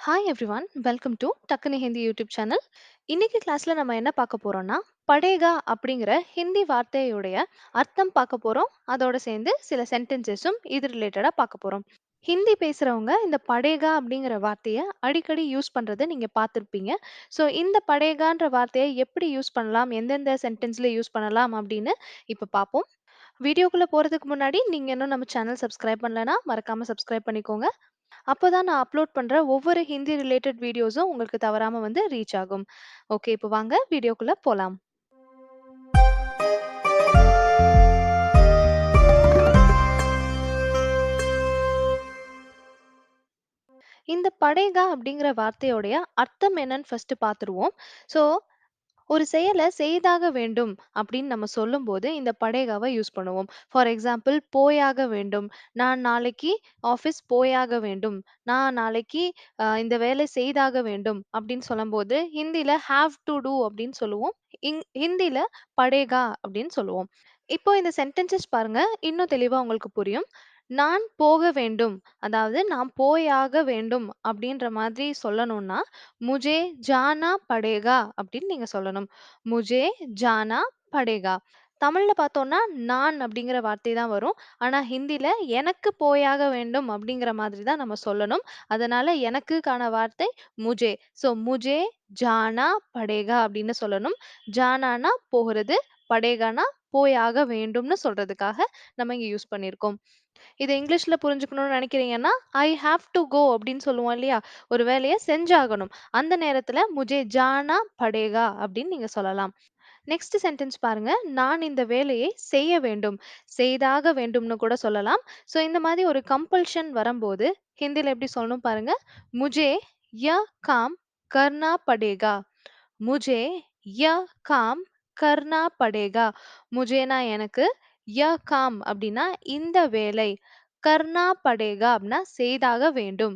Hi everyone, welcome to டக்குனு Hindi YouTube channel. இன்னைக்கு கிளாஸ்ல நம்ம என்ன பார்க்க போறோம்னா, படேகா அப்படிங்கிற ஹிந்தி வார்த்தையுடைய அர்த்தம் பார்க்க போறோம். அதோட சேர்ந்து சில சென்டென்சஸும் இது ரிலேட்டடா பார்க்க போறோம். ஹிந்தி பேசுறவங்க இந்த படேகா அப்படிங்கிற வார்த்தைய அடிக்கடி யூஸ் பண்றத நீங்க பார்த்திருப்பீங்க. ஸோ இந்த படேகான்ற வார்த்தைய எப்படி யூஸ் பண்ணலாம், எந்தெந்த சென்டென்ஸ்ல யூஸ் பண்ணலாம் அப்படின்னு இப்ப பார்ப்போம். வீடியோக்குள்ள போறதுக்கு முன்னாடி நீங்க இன்னும் நம்ம சேனல் சப்ஸ்கிரைப் பண்ணலனா மறக்காம சப்ஸ்கிரைப் பண்ணிக்கோங்க. அப்பதான் நான் அப்லோட் பண்ற ஒவ்வொரு ஹிந்தி ரிலேட்டட் வீடியோஸும் உங்களுக்கு தவறாம வந்து ரீச் ஆகும். ஓகே, இப்போ வாங்க வீடியோக்குள்ள போலாம். இந்த படேகா அப்படிங்கிற வார்த்தையோடைய அர்த்தம் என்னன்னு ஃபர்ஸ்ட் பார்த்துருவோம். ஸோ ஒரு செயல செய்தாக வேண்டும் அப்படின்னு நம்ம சொல்லும்போது இந்த படேகாவை யூஸ் பண்ணுவோம். ஃபார் எக்ஸாம்பிள் போயாக வேண்டும். நான் நாளைக்கு ஆஃபீஸ் போயாக வேண்டும். நான் நாளைக்கு இந்த வேலை செய்தாக வேண்டும் அப்படின்னு சொல்லும்போது ஹிந்தில ஹேவ் டு டூ அப்படின்னு சொல்லுவோம். ஹிந்தில படேகா அப்படின்னு சொல்லுவோம். இப்போ இந்த சென்டென்சஸ் பாருங்க, இன்னும் தெளிவா உங்களுக்கு புரியும். நான் போக வேண்டும், அதாவது நான் போயாக வேண்டும் அப்படின்ற மாதிரி சொல்லணும்னா, முझे जाना पड़ेगा அப்படின்னு நீங்க சொல்லணும். முझे जाना पड़ेगा. தமிழ்ல பார்த்தோம்னா, நான் அப்படிங்கிற வார்த்தை தான் வரும். ஆனா ஹிந்தில எனக்கு போயாக வேண்டும் அப்படிங்கிற மாதிரி தான் நம்ம சொல்லணும். அதனால எனக்குக்கான வார்த்தை முझे. ஸோ முझे जाना पड़ेगा அப்படின்னு சொல்லணும். ஜானானா போகிறது, படேகானா போயாக வேண்டும்னு சொல்றதுக்காக நம்ம இங்க யூஸ் பண்ணியிருக்கோம். இத இங்கிலீஷ்ல புரிஞ்சுக்கணும்னு நினைக்கிறீங்கன்னா, ஐ ஹேவ் டு கோ அப்படின்னு சொல்லுவோம் இல்லையா? ஒரு வேலைய செஞ்சாகணும். அந்த நேரத்துல முझे जाना पड़ेगा அப்படின்னு நீங்க சொல்லலாம். நெக்ஸ்ட் சென்டென்ஸ் பாருங்க. நான் இந்த வேலையை செய்ய வேண்டும். செய்தாக வேண்டும்னு கூட சொல்லலாம். ஸோ இந்த மாதிரி ஒரு கம்பல்ஷன் வரும்போது ஹிந்தில எப்படி சொல்லணும் பாருங்க. मुझे यह काम करना पड़ेगा. मुझे यह काम करना पड़ेगा. मुझेனா எனக்கு, यह काम அப்படின்னா இந்த வேலை, கர்னா படேகா அப்படின்னா செய்தாக வேண்டும்.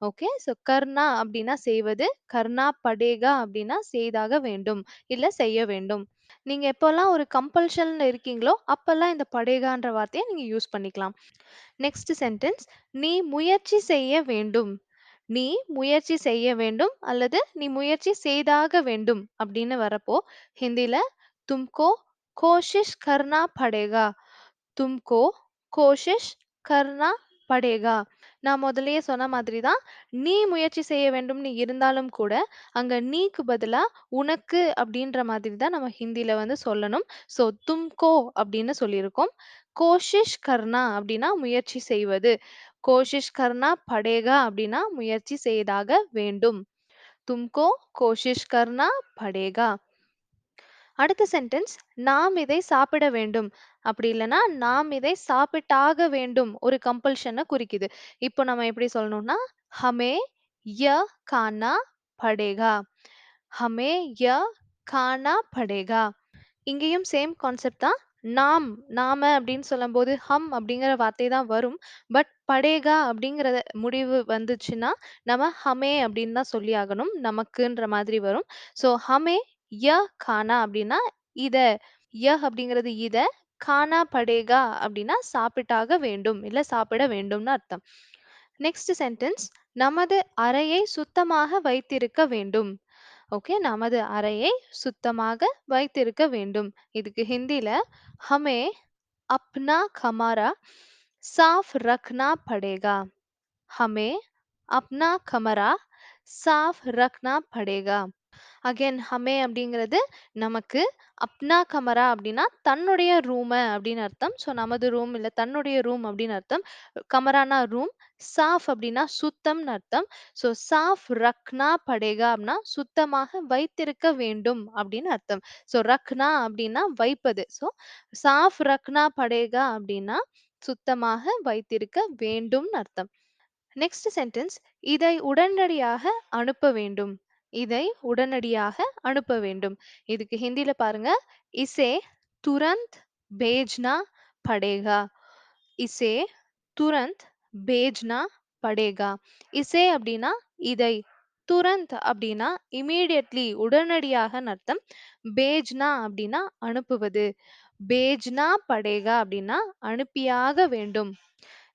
ஓகே, ஸோ கர்னா அப்படின்னா செய்வது, கர்னா படேகா அப்படின்னா செய்தாக வேண்டும், இல்ல செய்ய வேண்டும். நீங்க எப்போல்லாம் ஒரு கம்பல்ஷன்ல இருக்கீங்களோ அப்பெல்லாம் இந்த படேகான்ற வார்த்தையை நீங்க யூஸ் பண்ணிக்கலாம். நெக்ஸ்ட் சென்டென்ஸ், நீ முயற்சி செய்ய வேண்டும். நீ முயற்சி செய்ய வேண்டும் அல்லது நீ முயற்சி செய்தாக வேண்டும் அப்படின்னு வரப்போ ஹிந்தில தும்கோ கோஷிஷ் கர்னா படேகா. तुमको कोशिश करना पड़ेगा. நான் முதல்லயே சொன்ன மாதிரி தான், நீ முயற்சி செய்ய வேண்டும்னு இருந்தாலும் கூட, அங்க நீக்கு பதிலா உனக்கு அப்படின்ற மாதிரி தான் நம்ம ஹிந்தில வந்து சொல்லணும். ஸோ தும்கோ அப்படின்னு சொல்லியிருக்கோம். கோஷிஷ் கர்னா அப்படின்னா முயற்சி செய்வது. கோஷிஷ் கர்னா படேகா அப்படின்னா முயற்சி செய்தாக வேண்டும். தும்கோ கோஷிஷ் கர்னா படேகா. அடுத்த சென்டென்ஸ், நாம் இதை சாப்பிட வேண்டும். அப்படி இல்லைன்னா நாம் இதை சாப்பிட்டாக வேண்டும், ஒரு கம்பல்ஷனை குறிக்குது. இப்போ நம்ம எப்படி சொல்லணும்னா, ஹமே ய கானா படேகா. ஹமே ய கானா படேகா. இங்கேயும் சேம் கான்செப்ட் தான். நாம், நாம அப்படின்னு சொல்லும்போது ஹம் அப்படிங்கிற வார்த்தை தான் வரும். பட் படேகா அப்படிங்கிற முடிவு வந்துச்சுன்னா நம்ம ஹமே அப்படின்னு தான் சொல்லி ஆகணும். நமக்குன்ற மாதிரி வரும். ஸோ ஹமே ய கானா அப்படின்னா இத. ய அப்படிங்கிறது இத. கானா படேகா அப்படின்னா சாப்பிட்டாக வேண்டும், இல்ல சாப்பிட வேண்டும்னு அர்த்தம். நெக்ஸ்ட் சென்டென்ஸ், நமது அறையை சுத்தமாக வைத்திருக்க வேண்டும். ஓகே, நமது அறையை சுத்தமாக வைத்திருக்க வேண்டும். இதுக்கு ஹிந்தில ஹமே அப்னா கமரா साफ रखना पड़ेगा. हमें अपना कमरा साफ रखना पड़ेगा. அகைன் ஹமே அப்படிங்கிறது நமக்கு, அப்னா கமரா அப்படின்னா தன்னுடைய ரூம அப்படின்னு அர்த்தம். ஸோ நமது ரூம் இல்ல தன்னுடைய ரூம் அப்படின்னு அர்த்தம். கமரானா ரூம், சாஃப் அப்படின்னா சுத்தம்னு அர்த்தம். ஸோ சாஃப் ரக்னா படேகா அப்படின்னா சுத்தமாக வைத்திருக்க வேண்டும் அப்படின்னு அர்த்தம். ஸோ ரக்னா அப்படின்னா வைப்பது. ஸோ சாஃப் ரக்னா படேகா அப்படின்னா சுத்தமாக வைத்திருக்க வேண்டும்னு அர்த்தம். நெக்ஸ்ட் சென்டென்ஸ், இதை உடனடியாக அனுப்ப வேண்டும். இதை உடனடியாக அனுப்ப வேண்டும். இதுக்கு ஹிந்தில பாருங்க, இசே துரந்த் பேஜ்னா படேகா. இசே துரந்த் பேஜ்னா படேகா. இசே அப்படின்னா இதை, துரந்த் அப்படின்னா இமீடியட்லி உடனடியாக அர்த்தம். பேஜ்னா அப்படின்னா அனுப்புவது. பேஜ்னா படேகா அப்படின்னா அனுப்பியாக வேண்டும்.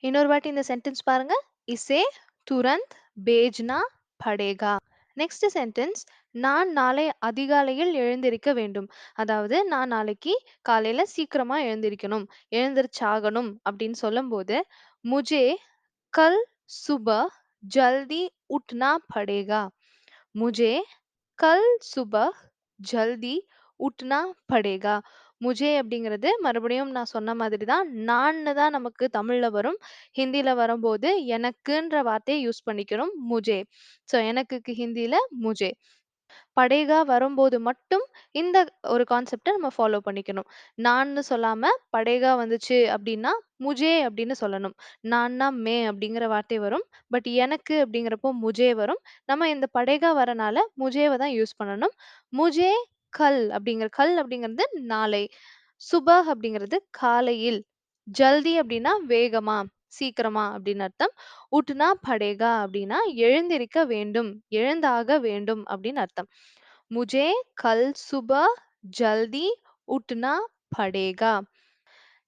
இன்னொரு வாட்டி இந்த சென்டென்ஸ் பாருங்க. இசே துரந்த் பேஜ்னா படேகா. நெக்ஸ்ட் சென்டென்ஸ் நான் நாளை அதிகாலையில் எழுந்திருக்க வேண்டும். அதாவது நான் நாளைக்கு காலையில சீக்கிரமா எழுந்திரிக்கணும், எழுந்திரிச்சாகணும் அப்படின்னு சொல்லும்போது, முझे कल सुबह जल्दी उठना पड़ेगा. मुझे कल सुबह जल्दी उठना पड़ेगा. முझे அப்படிங்கிறது மறுபடியும் நான் சொன்ன மாதிரி தான். நான்னு தான் நமக்கு தமிழ்ல வரும். ஹிந்தில வரும்போது எனக்குன்ற வார்த்தைய யூஸ் பண்ணிக்கிறோம். முझे. ஸோ எனக்குக்கு ஹிந்தில முझे. படேகா வரும்போது மட்டும் இந்த ஒரு கான்செப்ட்ட நம்ம ஃபாலோ பண்ணிக்கணும். நான்னு சொல்லாம படேகா வந்துச்சு அப்டின்னா, முझे அப்படின்னு சொல்லணும். நான்னா மே அப்படிங்கிற வார்த்தை வரும். பட் எனக்கு அப்படிங்கிறப்போ முझे வரும். நம்ம இந்த படேகா வரனால முझेவ தான் யூஸ் பண்ணணும். முझे கல் அப்படிங்கிறது நாளை. சுபஹ் அப்படிங்கிறது காலையில். ஜல்தி அப்படின்னா வேகமா, சீக்கிரமா அப்படின்னு அர்த்தம். உட்னா படேகா அப்படின்னா எழுந்திரிக்க வேண்டும், எழுந்தாக வேண்டும் அப்படின்னு அர்த்தம். मुझे कल सुबह जल्दी उठना पड़ेगा.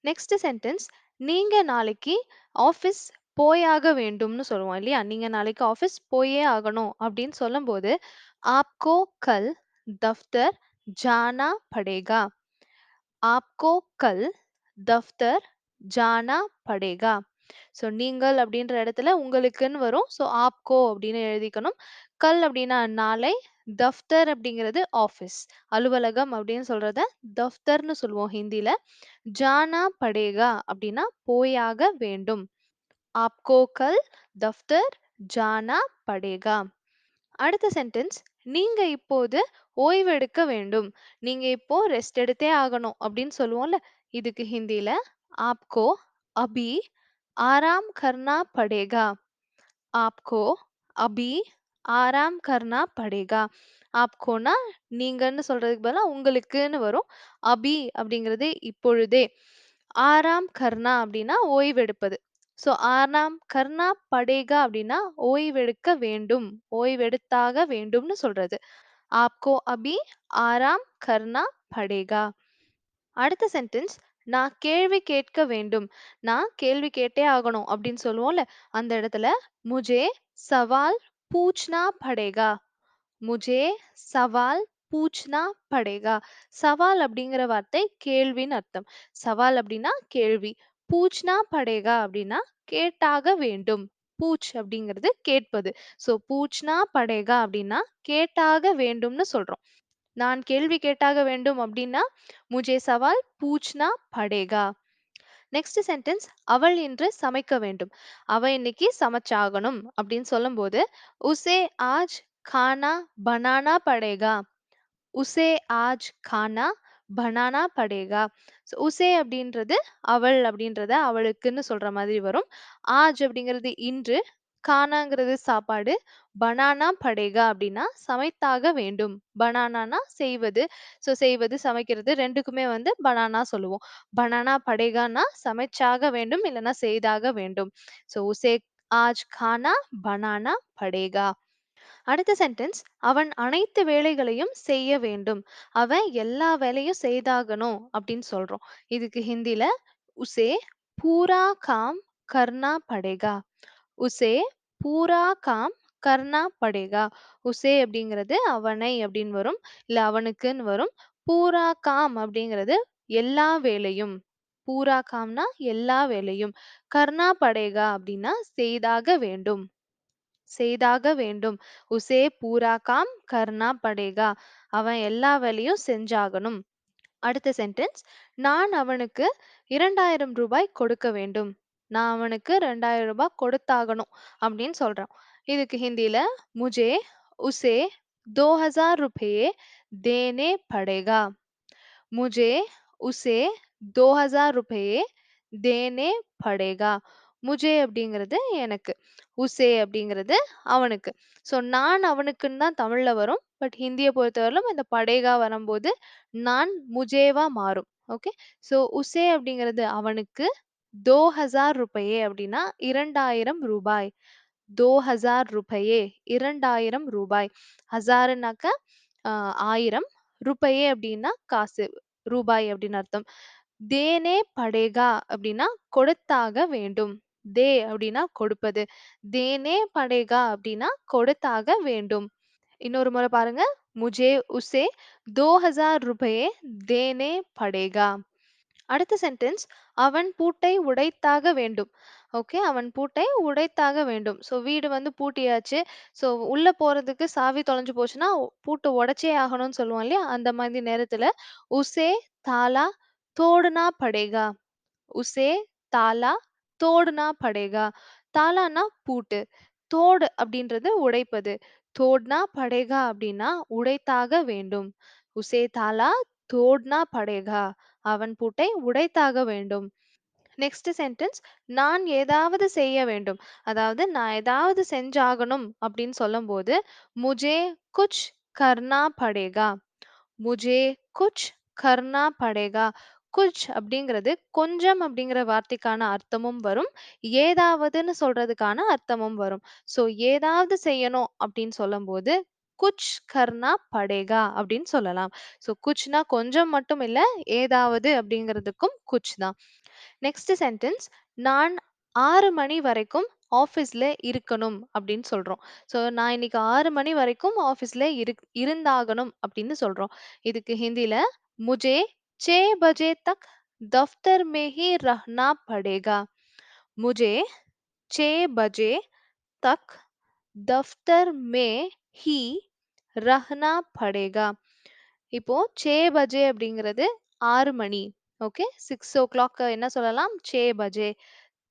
நெக்ஸ்ட் சென்டென்ஸ் நீங்க நாளைக்கு ஆஃபீஸ் போயாக வேண்டும்னு சொல்லுவோம் இல்லையா? நீங்க நாளைக்கு ஆஃபீஸ் போயே ஆகணும் அப்படின்னு சொல்லும்போது, आपको कल दफ्तर जाना पड़ेगा. आपको कल दफ्तर जाना पड़ेगा. ஸோ நீங்கள் அப்படின்ற இடத்துல உங்களுக்குன்னு வரும். ஸோ ஆப்கோ அப்படின்னு எழுதிக்கணும். கல் அப்படின்னா நாளை, தஃப்தர் அப்படிங்கிறது ஆஃபீஸ், அலுவலகம் அப்படின்னு சொல்றத தஃப்தர்ன்னு சொல்லுவோம் ஹிந்தில. ஜானா படேகா அப்படின்னா போயாக வேண்டும். ஆப்கோ கல் தஃப்தர் ஜானா படேகா. அடுத்த சென்டென்ஸ் நீங்க இப்போது ஓய்வெடுக்க வேண்டும். நீங்க இப்போ ரெஸ்ட் எடுத்தே ஆகணும் அப்படின்னு சொல்லுவோம்ல. இதுக்கு ஹிந்தில ஆப்கோ அபி ஆராம் கர்னா படேகா. आपको अभी ஆராம் கர்னா படேகா. ஆப்கோனா நீங்கன்னு சொல்றதுக்கு பதிலா உங்களுக்குன்னு வரும். அபி அப்படிங்கிறது இப்பொழுதே. ஆராம் கர்னா அப்படின்னா ஓய்வெடுப்பது. ஸோ ஆராம் கர்னா படேகா அப்படின்னா ஓய்வெடுக்க வேண்டும், ஓய்வெடுத்தாக வேண்டும்னு சொல்றது. आपको अभी आराम करना पड़ेगा. அடுத்த சென்டென்ஸ் நான் கேள்வி கேட்க வேண்டும். நான் கேள்வி கேட்டே ஆகணும் அப்படின்னு சொல்லுவோம்ல. அந்த இடத்துல मुझे सवाल पूछना पड़ेगा. मुझे सवाल पूछना पड़ेगा. சவால் அப்படிங்கிற வார்த்தை கேள்வின்னு அர்த்தம். சவால் அப்படின்னா கேள்வி. பூச்னா படேகா அப்படின்னா கேட்டாக வேண்டும். பூச் அப்படிங்கிறது கேட்பது. ஸோ பூச்னா படேகா அப்படின்னா கேட்டாக வேண்டும்னு சொல்றோம். நான் கேள்வி கேட்டாக வேண்டும் அப்படின்னா முझे सवाल पूछना पड़ेगा. நெக்ஸ்ட் சென்டென்ஸ் அவள் இன்று சமைக்க வேண்டும். அவ இன்னைக்கு சமைச்சாகணும் அப்படின்னு சொல்லும்போது உசே ஆஜ் खाना बनाना पड़ेगा. உசே ஆஜ் खाना बनाना पड़ेगा. உசே அப்படின்றது அவள் அப்படின்றத அவளுக்குன்னு சொல்ற மாதிரி வரும். ஆஜ் அப்படிங்கிறது இன்று, கானாங்கிறது சாப்பாடு, பனானா படேகா அப்படின்னா சமைத்தாக வேண்டும். பனானானா செய்வது. ஸோ செய்வது, சமைக்கிறது 2க்குமே வந்து பனானா சொல்லுவோம். பனானா படேகான்னா சமைச்சாக வேண்டும், இல்லைன்னா செய்தாக வேண்டும். ஸோ உசே ஆஜ் खाना बनाना पड़ेगा. அடுத்த சென்டென்ஸ் அவன் அனைத்து வேலைகளையும் செய்ய வேண்டும். அவன் எல்லா வேலையும் செய்தாகணும் அப்படின்னு சொல்றோம். இதுக்கு ஹிந்தில உசே பூரா காம் கர்னா படேகா. உசே பூரா காம் கர்னா படேகா. உசே அப்படிங்கிறது அவனை அப்படின்னு வரும். இல்ல அவனுக்குன்னு வரும். பூரா காம் அப்படிங்கிறது எல்லா வேலையும். பூரா காம்னா எல்லா வேலையும். கர்னா படேகா அப்படின்னா செய்தாக வேண்டும், செய்தாக வேண்டும். உசே பூரா காம் கர்னா படேகா. அவன் எல்லா வேலையும் செஞ்சாகணும். அடுத்த சென்டென்ஸ் நான் அவனுக்கு 2000 ரூபாய் கொடுக்க வேண்டும். நான் அவனுக்கு 2000 ரூபாய் கொடுத்தாகணும் அப்படின்னு சொல்றோம். இதுக்கு ஹிந்தில मुझे उसे 2000 रुपये देने पड़ेगा. मुझे उसे 2000 रुपये देने पड़ेगा. मुझे அப்படிங்கிறது எனக்கு. உசே அப்படிங்கிறது அவனுக்கு. ஸோ நான் அவனுக்குன்னு தான் தமிழ்ல வரும். பட் ஹிந்திய பொறுத்தவரையிலும் இந்த படேகா வரும்போது நான் முझेவா மாறும். ஓகே. ஸோ உசே அப்படிங்கிறது அவனுக்கு 2000 रुपये அப்படின்னா 2000 ரூபாய். 2000 रुपये 2000 ரூபாய். ஹஸார்னாக்க 1000, ருபயே அப்படின்னா காசு, ரூபாய் அப்படின்னு அர்த்தம். தேனே படேகா அப்படின்னா கொடுத்தாக வேண்டும். தே அப்படின்னா கொடுப்பது. தேனே படேகா அப்படின்னா கொடுத்தாக வேண்டும். இன்னொரு முறை பாருங்க. முझे उसे 2000 रुपए देने पड़ेगा. அடுத்த சென்டென்ஸ் அவன் பூட்டை உடைத்தாக வேண்டும். ஓகே. அவன் பூட்டை உடைத்தாக வேண்டும். ஸோ வீடு வந்து பூட்டியாச்சு. ஸோ உள்ள போறதுக்கு சாவி தொலைஞ்சு போச்சுன்னா, பூட்டு உடைச்சே ஆகணும்னு சொல்லுவோம் இல்லையா? அந்த மாதிரி நேரத்துல உசே தாலா தோடனா படேகா. உசே தாலா தோடனா படேகா. தாலான்னா பூட்டு. தோடு அப்படின்றது உடைப்பது. தோட்னா படேகா அப்படின்னா உடைத்தாக வேண்டும். உசே தாலா தோட்னா படேகா. அவன் பூட்டை உடைத்தாக வேண்டும். நெக்ஸ்ட் சென்டென்ஸ் நான் ஏதாவது செய்ய வேண்டும். அதாவது நான் ஏதாவது செஞ்சாகணும் அப்படின்னு சொல்லும்போது முझे कुछ करना पड़ेगा. मुझे कुछ करना पड़ेगा. குச் அப்படிங்கிறது கொஞ்சம் அப்படிங்கிற வார்த்தைக்கான அர்த்தமும் வரும். ஏதாவதுன்னு சொல்றதுக்கான அர்த்தமும் வரும். ஸோ ஏதாவது செய்யணும் அப்படின்னு சொல்லும்போது குச் கர்னா படேகா அப்படின்னு சொல்லலாம். ஸோ குச்னா கொஞ்சம் மட்டும் இல்ல, ஏதாவது அப்படிங்கிறதுக்கும் குச் தான். நெக்ஸ்ட் சென்டென்ஸ் நான் 6 மணி வரைக்கும் ஆஃபீஸ்ல இருக்கணும் அப்படின்னு சொல்றோம். ஸோ நான் இன்னைக்கு 6 மணி வரைக்கும் ஆஃபீஸ்ல இருந்தாகணும் அப்படின்னு சொல்றோம். இதுக்கு ஹிந்தில मुझे 6 बजे तक दफ्तर में ही रहना पड़ेगा. मुझे 6 बजे तक दफ्तर में ही रहना पड़ेगा. இப்போ 6 பஜே அப்படிங்கிறது 6 மணி. ஓகே. 6 என்ன சொல்லலாம்? 6 பஜே.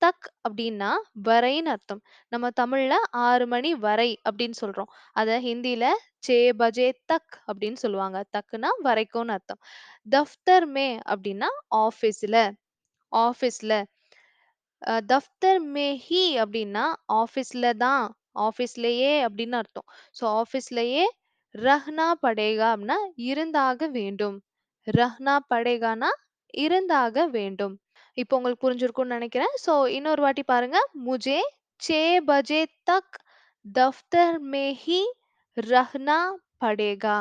தக் அப்படின்னா வரைன்னு அர்த்தம். நம்ம தமிழ்ல 6 மணி வரை அப்படின்னு சொல்றோம். அத ஹிந்தில 6 பஜே தக் அப்படின்னு சொல்லுவாங்க. தக்னா வரைக்கும்னு அர்த்தம். தஃப்தர் மே அப்படின்னா ஆஃபீஸ்ல. ஆஃபீஸ்ல. தஃப்தர் மே ஹி அப்படின்னா ஆஃபீஸ்ல தான், ஆஃபீஸ்லயே அப்படின்னு அர்த்தம். ஸோ ஆஃபீஸ்லயே ரஹ்னா படேகா அப்படின்னா இருந்தாக வேண்டும். ரஹ்னா படேகானா இருந்தாக வேண்டும். இப்போ உங்களுக்கு புரிஞ்சிருக்கும்னு நினைக்கிறேன். ஸோ இன்னொரு வாட்டி பாருங்க. मुझे 6 बजे तक दफ्तर में ही रहना पड़ेगा.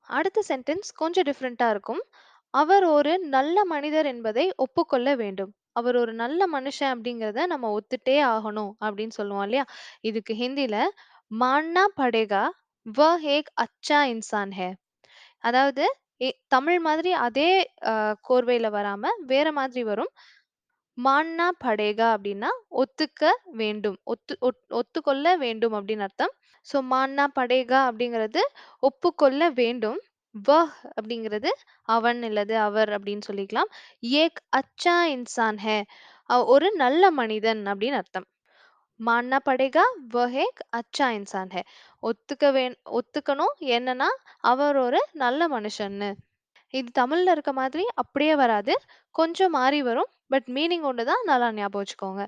அடுத்த சென்டென்ஸ் கொஞ்சம் டிஃப்ரெண்ட்டா இருக்கும். அவர் ஒரு நல்ல மனிதர் என்பதை ஒப்புக்கொள்ள வேண்டும். அவர் ஒரு நல்ல மனுஷன் அப்படிங்கிறத நம்ம ஒத்துட்டே ஆகணும் அப்படின்னு சொல்லுவோம் இல்லையா? இதுக்கு ஹிந்தில மாनना पड़ेगा वह एक अच्छा इंसान है. அதாவது தமிழ் மாதிரி அதே கோர்வையில வராம வேற மாதிரி வரும். மாनना पड़ेगा அப்படின்னா ஒத்துக்க வேண்டும். ஒத்துக்கொள்ள வேண்டும் அப்படின்னு அர்த்தம். ஸோ மாनना पड़ेगा அப்படிங்கிறது ஒப்புக்கொள்ள வேண்டும். வஹ் அப்படிங்கிறது அவன் இல்லது அவர் அப்படின்னு சொல்லிக்கலாம். ஏக் அச்சா இன்சான் ஹே. ஒரு நல்ல மனிதன் அப்படின்னு அர்த்தம். மாनना पड़ेगा वह एक अच्छा इंसान है. ஒத்துக்கணும் என்னன்னா அவர் ஒரு நல்ல மனுஷன்னு. இது தமிழ்ல இருக்க மாதிரி அப்படியே வராது. கொஞ்சம் மாறி வரும். பட் மீனிங் ஒண்ணு தான். நல்லா ஞாபகம் வச்சுக்கோங்க.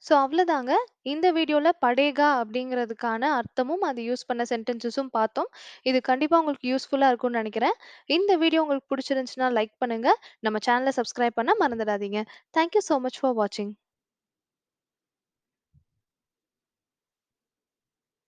ஸோ அவ்வளோதாங்க. இந்த வீடியோல படேகா அப்படிங்கிறதுக்கான அர்த்தமும், அது யூஸ் பண்ண சென்டென்சஸும் பார்த்தோம். இது கண்டிப்பா உங்களுக்கு யூஸ்ஃபுல்லா இருக்கும்னு நெனைக்கிறேன். இந்த வீடியோ உங்களுக்கு புடிச்சிருந்துச்சுன்னா லைக் பண்ணுங்க. நம்ம சேனல சப்ஸ்கிரைப் பண்ண மறந்துடாதீங்க. Thank you so much for வாட்சிங்.